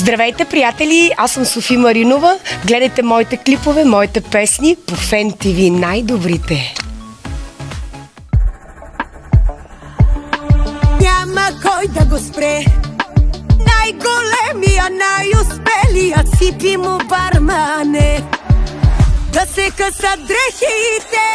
Здравейте, приятели! Аз съм Софи Маринова. Гледайте моите клипове, моите песни по Фен ТВ. Най-добрите! Няма кой да го спре. Най-големия, най-успелият Ципи му бармане. Да се късат дрехите.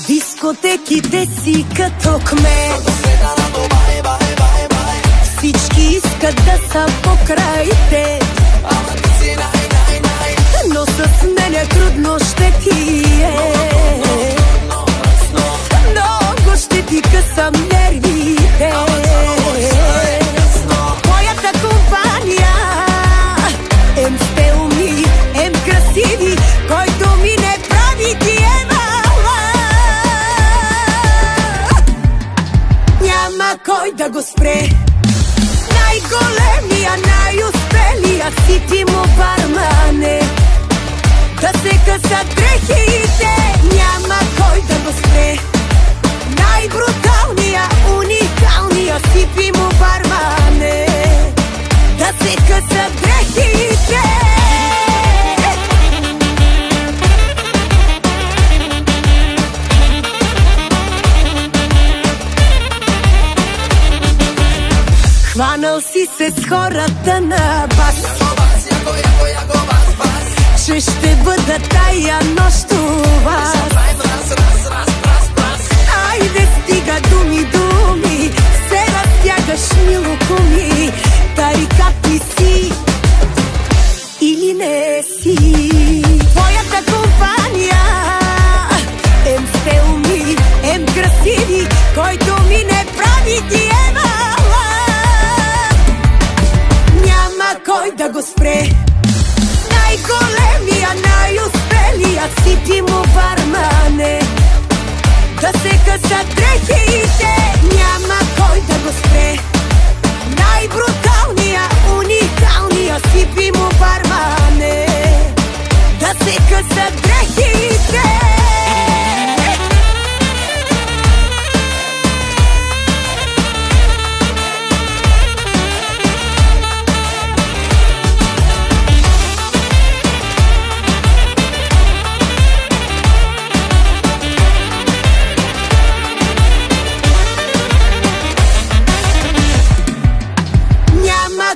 Дискотеките си като кме. Всички искат да са покрайте, но с мене трудно ще ти е. Много ще ти късам нервите. Моята компания ем сте умни, ем красиви, който ми не прави диема. Няма кой да го спре. Най-големия, най-успелият Ципи му бармане. Да се късат дрехите. Няма кой да го спре. Най-бруталния, уникалния Ципи му бармане. Да се късат дрехите. Хванал си се с хората на бас, че ще бъда тая нощ у вас. Айде стига думи, думи, се разтягаш мило куми. Тарикат ли си или не си? Твоята компания ем сте умни, ем красиви, който ми не прави диема. Кой да го спре. Най-големия, най-успелият Ципи му бармане. Да се късат дрехите. Няма кой да го спре. Най-бруталния, уникалния Ципи му бармане. Да се късат дрехите.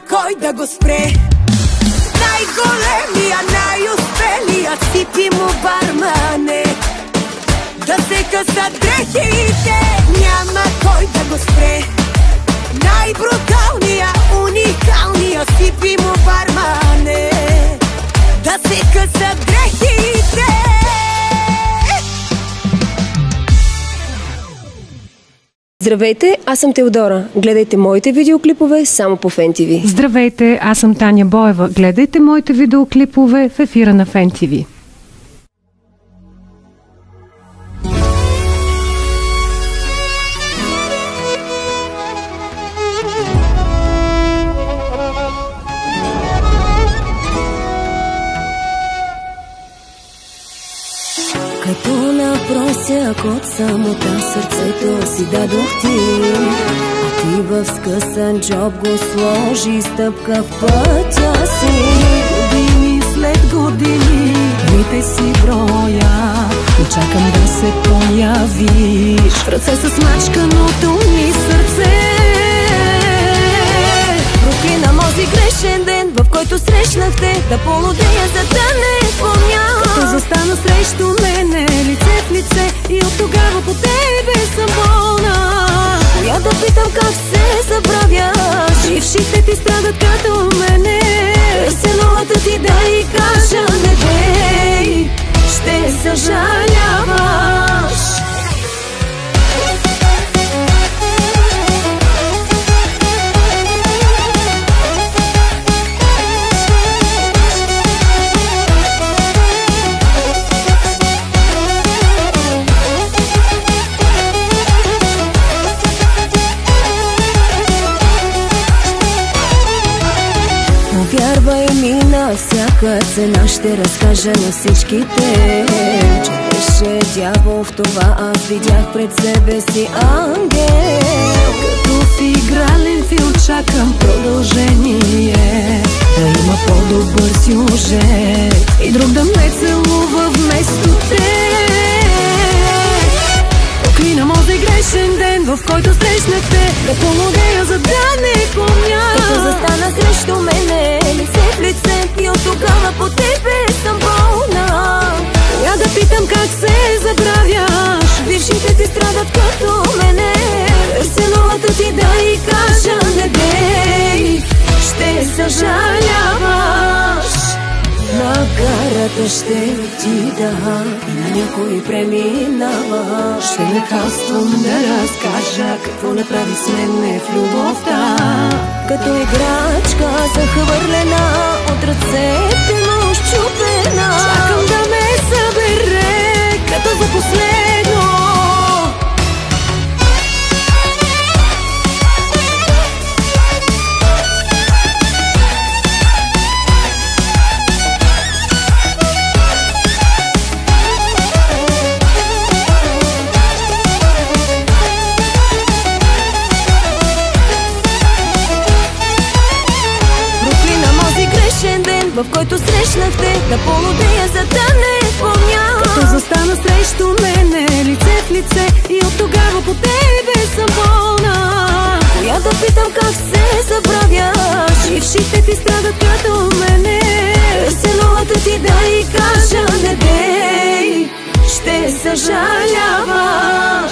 Кой да го спре. Най-големия, най-успелият Ципи му бармане. Да се късат дрехите. Няма кой да го спре. Най-бруталния, уникалния Ципи му бармане. Да се късат дрехите. Здравейте, аз съм Теодора. Гледайте моите видеоклипове само по Фен ТВ. Здравейте, аз съм Таня Боева. Гледайте моите видеоклипове в ефира на Фен ТВ. Като на просяк от самота сърцето си дадох ти, а ти в скъсан джоб го сложи стъпка в пътя си. Години след години дните си броя, очакам да се появиш в ръце с мачканото ми сърце. Проклинам този грешен ден, в който срещнах те, да полудея, за да не помня. Като застана срещу мене лице в лице, и от тогава по тебе съм болна. Коя да питам как се забравяш, бившите ти страдат като мене. Търся новата ти да й кажа не дей, ще съжаляваш. цена ще разкажа на всичките, че беше дявол в това. Аз видях пред себе си ангел. Като в игрален филм чакам продължение, да има по-добър сюжет и друг да ме целува вместо те. Проклина този грешен ден, в който срещнах те, да полудея, за да не помня. Като застана срещу мене, лице в лице, и от тогава по тебе съм болна. Я да питам как се забравяш, бившите ти страдат като мене. Търся новата ти да и кажа не дей, ще съжаляваш. На гарата ще отида и на някой преминава. Ще лекарствам да разкажа какво направи с мене в любовта. Като играчка захвърлена от ръцете му счупена, чакам да ме събере като за последно. В който срещнахте, да полудея, за да не помня. Като застана срещу мене, лице в лице, и от тогава по тебе съм болна. Коя да питам как се забравяш, бившите ти страдат като мене. Търся новата ти да и кажа не дей, ще съжаляваш.